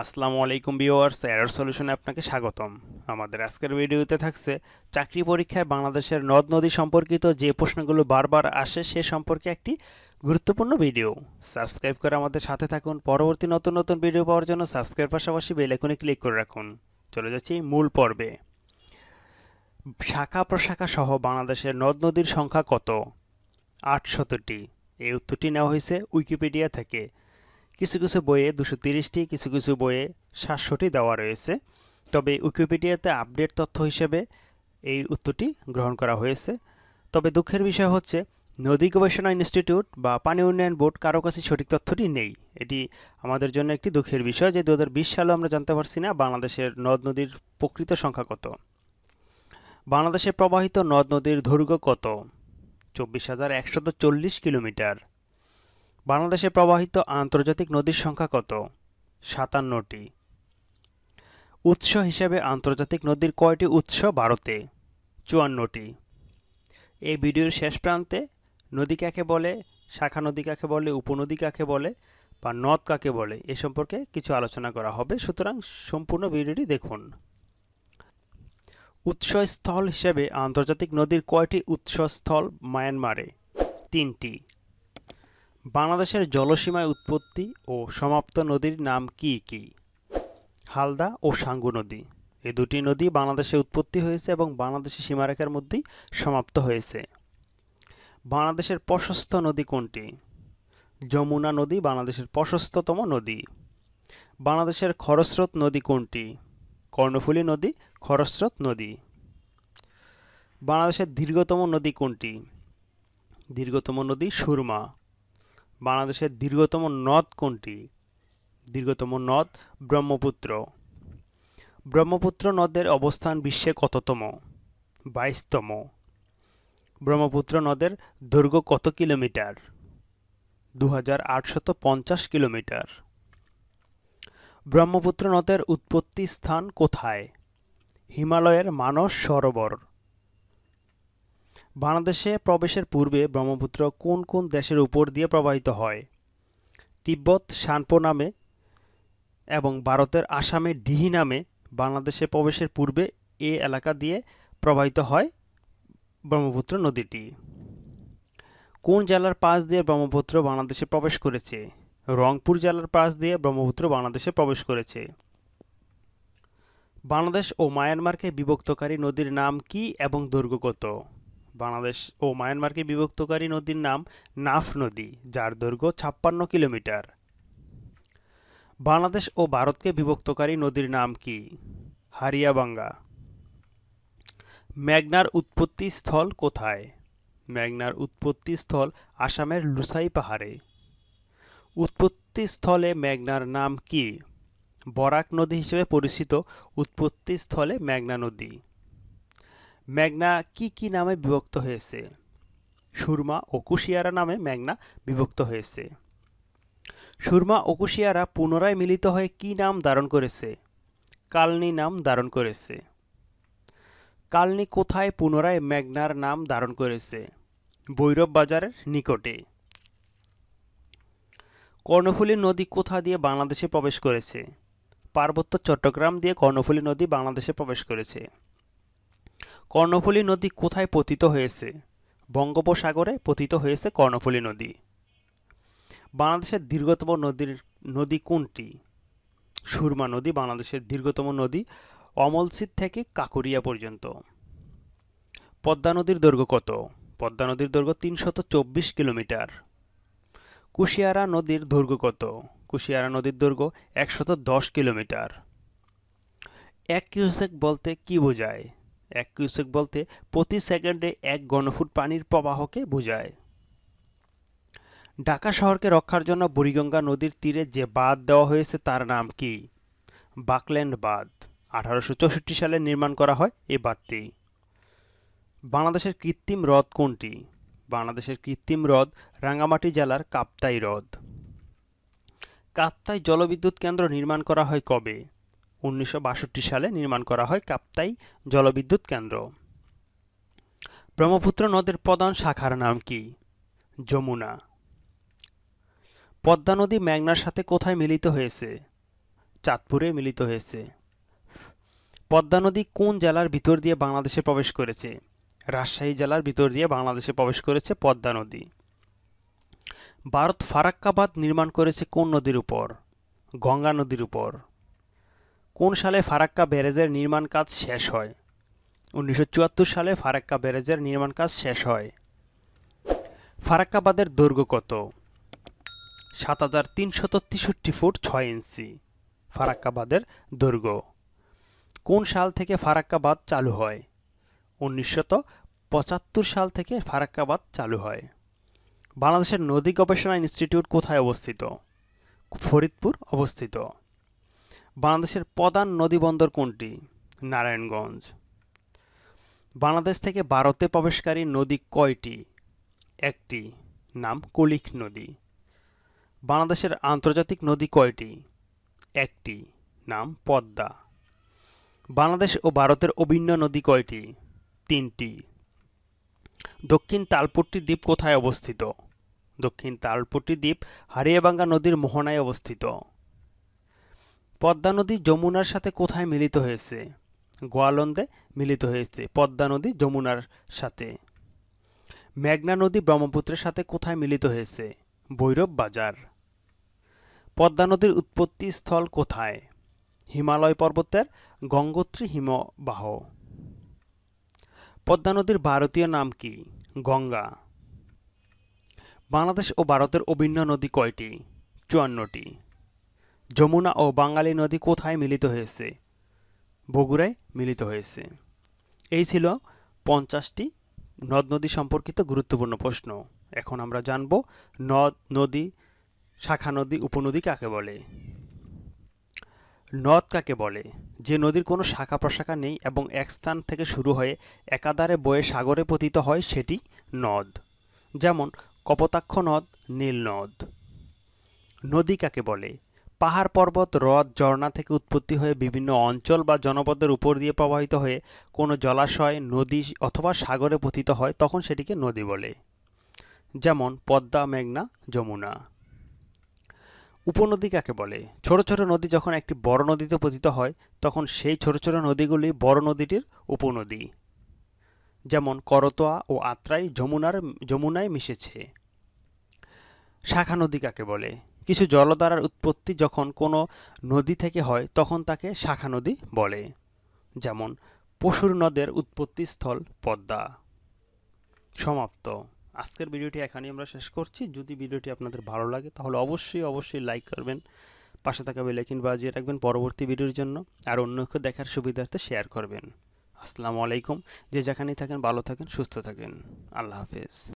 আসসালামু আলাইকুম viewers, error সলিউশনে আপনাকে স্বাগতম। আমাদের আজকের ভিডিওতে থাকছে চাকরি পরীক্ষায় বাংলাদেশের নদ নদী সম্পর্কিত যে প্রশ্নগুলো বারবার আসে সে সম্পর্কে একটি গুরুত্বপূর্ণ ভিডিও। সাবস্ক্রাইব করে আমাদের সাথে থাকুন। পরবর্তী নতুন নতুন ভিডিও পাওয়ার জন্য সাবস্ক্রাইব পাশাপাশি বেল আইকনে ক্লিক করে রাখুন। চলে যাচ্ছি মূল পর্বে। শাখা প্রশাখা সহ বাংলাদেশের নদ নদীর সংখ্যা কত? 800টি। এই উত্তরটি নেওয়া হয়েছে উইকিপিডিয়া থেকে। কিছু কিছু বইয়ে 230টি, কিছু কিছু বইয়ে 700টি দেওয়া রয়েছে, তবে উইকিপিডিয়াতে আপডেট তথ্য হিসেবে এই উত্তরটি গ্রহণ করা হয়েছে। তবে দুঃখের বিষয় হচ্ছে নদী গবেষণা ইনস্টিটিউট বা পানি উন্নয়ন বোর্ড কারো কাছে সঠিক তথ্যটি নেই। এটি আমাদের জন্য একটি দুঃখের বিষয় যে 2020 সালে আমরা জানতে পারছি না বাংলাদেশের নদ নদীর প্রকৃত সংখ্যা কত। বাংলাদেশে প্রবাহিত নদ নদীর দৈর্ঘ্য কত? 24,140 কিলোমিটার। বাংলাদেশে প্রবাহিত আন্তর্জাতিক নদীর সংখ্যা কত? 57টি। উৎস হিসেবে আন্তর্জাতিক নদীর কয়টি উৎস ভারতে? 54টি। এই ভিডিওর শেষ প্রান্তে নদী কাকে বলে, শাখা নদী কাকে বলে, উপনদী কাকে বলে বা নদ কাকে বলে এ সম্পর্কে কিছু আলোচনা করা হবে, সুতরাং সম্পূর্ণ ভিডিওটি দেখুন। উৎসস্থল হিসেবে আন্তর্জাতিক নদীর কয়টি উৎসস্থল মায়ানমারে? 3টি। বাংলাদেশের জলসীমায় উৎপত্তি ও সমাপ্ত নদীর নাম কি কি? হালদা ও সাঙ্গু নদী। এই দুটি নদী বাংলাদেশে উৎপত্তি হয়েছে এবং বাংলাদেশের সীমারেখার মধ্যেই সমাপ্ত হয়েছে। বাংলাদেশের প্রশস্ত নদী কোনটি? যমুনা নদী বাংলাদেশের প্রশস্ততম নদী। বাংলাদেশের খরস্রোত নদী কোনটি? কর্ণফুলী নদী খরস্রোত নদী। বাংলাদেশের দীর্ঘতম নদী কোনটি? দীর্ঘতম নদী সুরমা। বাংলাদেশের দীর্ঘতম নদ কোনটি? দীর্ঘতম নদ ব্রহ্মপুত্র। ব্রহ্মপুত্র নদের অবস্থান বিশ্বে কততম? 22তম। ব্রহ্মপুত্র নদের দৈর্ঘ্য কত কিলোমিটার? 2850 কিলোমিটার। ব্রহ্মপুত্র নদের উৎপত্তি স্থান কোথায়? হিমালয়ের মানস সরোবর। বাংলাদেশে প্রবেশের পূর্বে ব্রহ্মপুত্র কোন কোন দেশের উপর দিয়ে প্রবাহিত হয়? তিব্বত শানপো নামে এবং ভারতের আসামে ডিহি নামে বাংলাদেশে প্রবেশের পূর্বে এ এলাকা দিয়ে প্রবাহিত হয় ব্রহ্মপুত্র নদীটি। কোন জেলার পাশ দিয়ে ব্রহ্মপুত্র বাংলাদেশে প্রবেশ করেছে? রংপুর জেলার পাশ দিয়ে ব্রহ্মপুত্র বাংলাদেশে প্রবেশ করেছে। বাংলাদেশ ও মায়ানমারকে বিভক্তকারী নদীর নাম কি এবং দৈর্ঘ্য কত? বাংলাদেশ ও মায়ানমারকে বিভক্তকারী নদীর নাম নাফ নদী, যার দৈর্ঘ্য 56 কিলোমিটার। বাংলাদেশ ও ভারতকে বিভক্তকারী নদীর নাম কি? হারিয়াবাঙ্গা। মেঘনার উৎপত্তি স্থল কোথায়? মেঘনার উৎপত্তি স্থল আসামের লুসাই পাহাড়ে। উৎপত্তি স্থলে মেঘনার নাম কি? বরাক নদী হিসেবে পরিচিত উৎপত্তি স্থলে মেঘনা নদী। মেঘনা কি কি নামে বিভক্ত হয়েছে? সুরমা ও কুশিয়ারা নামে মেঘনা বিভক্ত হয়েছে। সুরমা ও কুশিয়ারা পুনরায় মিলিত হয়ে কি নাম ধারণ করেছে? কালনী নাম ধারণ করেছে। কালনী কোথায় পুনরায় মেঘনার নাম ধারণ করেছে? ভৈরব বাজারের নিকটে। কর্ণফুলী নদী কোথা দিয়ে বাংলাদেশে প্রবেশ করেছে? পার্বত্য চট্টগ্রাম দিয়ে কর্ণফুলী নদী বাংলাদেশে প্রবেশ করেছে। কর্ণফুলী নদী কোথায় পতিত হয়েছে? বঙ্গোপসাগরে পতিত হয়েছে কর্ণফুলী নদী। বাংলাদেশের দীর্ঘতম নদী কোনটি? সুরমা নদী বাংলাদেশের দীর্ঘতম নদী, অমলসিদ থেকে কাকরিয়া পর্যন্ত। পদ্মা নদীর দৈর্ঘ্য কত? পদ্মা নদীর দৈর্ঘ্য 324 কিলোমিটার। কুশিয়ারা নদীর দৈর্ঘ্য কত? কুশিয়ারা নদীর দৈর্ঘ্য 110 কিলোমিটার। 1 কিউসেক বলতে কি বোঝায়? 1 কিউসেক বলতে প্রতি সেকেন্ডে 1 ঘনফুট পানির প্রবাহকে বোঝায়। ঢাকা শহরকে রক্ষার জন্য বুড়িগঙ্গা নদীর তীরে যে বাঁধ দেওয়া হয়েছে তার নাম কি? বাকল্যান্ড বাঁধ। 1864 সালে নির্মাণ করা হয় এই বাঁধটি। বাংলাদেশের কৃত্রিম হ্রদ কোনটি? বাংলাদেশের কৃত্রিম হ্রদ রাঙ্গামাটি জেলার কাপ্তাই হ্রদ। কাপ্তাই জলবিদ্যুৎ কেন্দ্র নির্মাণ করা হয় কবে? 1962 সালে নির্মাণ করা হয় কাপ্তাই জলবিদ্যুৎ কেন্দ্র। ব্রহ্মপুত্র নদের প্রধান শাখার নাম কি? যমুনা। পদ্মা নদী মেঘনার সাথে কোথায় মিলিত হয়েছে? চাঁদপুরে মিলিত হয়েছে। পদ্মা নদী কোন জেলার ভিতর দিয়ে বাংলাদেশে প্রবেশ করেছে? রাজশাহী জেলার ভিতর দিয়ে বাংলাদেশে প্রবেশ করেছে পদ্মা নদী। ভারত ফারাক্কা বাঁধ নির্মাণ করেছে কোন নদীর উপর? গঙ্গা নদীর উপর। কোন সালে ফারাক্কা ব্যারেজের নির্মাণ কাজ শেষ হয়? 1974 সালে ফারাক্কা ব্যারেজের নির্মাণ কাজ শেষ হয়। ফারাক্কা বাঁধের দৈর্ঘ্য কত? 7363 ফুট 6 ইঞ্চি ফারাক্কা বাঁধের দৈর্ঘ্য। কোন সাল থেকে ফারাক্কা বাঁধ চালু হয়? 1975 সাল থেকে ফারাক্কা বাঁধ চালু হয়। বাংলাদেশের নদী গবেষণা ইনস্টিটিউট কোথায় অবস্থিত? ফরিদপুর অবস্থিত। বাংলাদেশের প্রধান নদীবন্দর কোনটি? নারায়ণগঞ্জ। বাংলাদেশ থেকে ভারতে প্রবেশকারী নদী কয়টি? একটি, নাম কলিক নদী। বাংলাদেশের আন্তর্জাতিক নদী কয়টি? একটি, নাম পদ্মা। বাংলাদেশ ও ভারতের অভিন্ন নদী কয়টি? তিনটি। দক্ষিণ তালপট্টি দ্বীপ কোথায় অবস্থিত? দক্ষিণ তালপট্টি দ্বীপ হারিয়াবাঙ্গা নদীর মোহনায় অবস্থিত। পদ্মা নদী যমুনার সাথে কোথায় মিলিত হয়েছে? গোয়ালন্দে মিলিত হয়েছে পদ্মা নদী যমুনার সাথে। মেঘনা নদী ব্রহ্মপুত্রের সাথে কোথায় মিলিত হয়েছে? ভৈরব বাজার। পদ্মা নদীর উৎপত্তি স্থল কোথায়? হিমালয় পর্বতের গঙ্গোত্রী হিমবাহ। পদ্মা নদীর ভারতীয় নাম কি? গঙ্গা। বাংলাদেশ ও ভারতের অভিন্ন নদী কয়টি? 54টি। যমুনা ও বাঙালি নদী কোথায় মিলিত হয়েছে? বগুড়ায় মিলিত হয়েছে। এই ছিল 50টি নদ নদী সম্পর্কিত গুরুত্বপূর্ণ প্রশ্ন। এখন আমরা জানব নদ নদী, শাখা নদী, উপনদী কাকে বলে। নদ কাকে বলে? যে নদীর কোনো শাখা প্রশাখা নেই এবং এক স্থান থেকে শুরু হয়ে একাধারে বয়ে সাগরে পতিত হয় সেটি নদ। যেমন কপোতাক্ষ নদ, নীল নদ। নদী কাকে বলে? পাহাড় পর্বত হ্রদ ঝর্ণা থেকে উৎপত্তি হয়ে বিভিন্ন অঞ্চল বা জনপদের উপর দিয়ে প্রবাহিত হয়ে কোনো জলাশয়, নদী অথবা সাগরে পতিত হয় তখন সেটিকে নদী বলে। যেমন পদ্মা, মেঘনা, যমুনা। উপনদী কাকে বলে? ছোট ছোট নদী যখন একটি বড় নদীতে পতিত হয় তখন সেই ছোট ছোট নদীগুলি বড় নদীটির উপনদী। যেমন করতোয়া ও আত্রাই যমুনায় মিশেছে। শাখা নদী কাকে বলে? কিছু জলধারার উৎপত্তি যখন কোনো নদী থেকে হয় তখন তাকে শাখা নদী বলে। যেমন পশুর নদের উৎপত্তিস্থল পদ্মা। সমাপ্ত। আজকের ভিডিওটি এখানেই আমরা শেষ করছি। যদি ভিডিওটি আপনাদের ভালো লাগে তাহলে অবশ্যই লাইক করবেন, পাশে থাকা বেল আইকন বাজিয়ে রাখবেন পরবর্তী ভিডিওর জন্য, আর অন্যকে দেখার সুবিধার্থে শেয়ার করবেন। আসসালামু আলাইকুম। যে যেখানেই থাকেন ভালো থাকেন, সুস্থ থাকেন। আল্লাহ হাফেজ।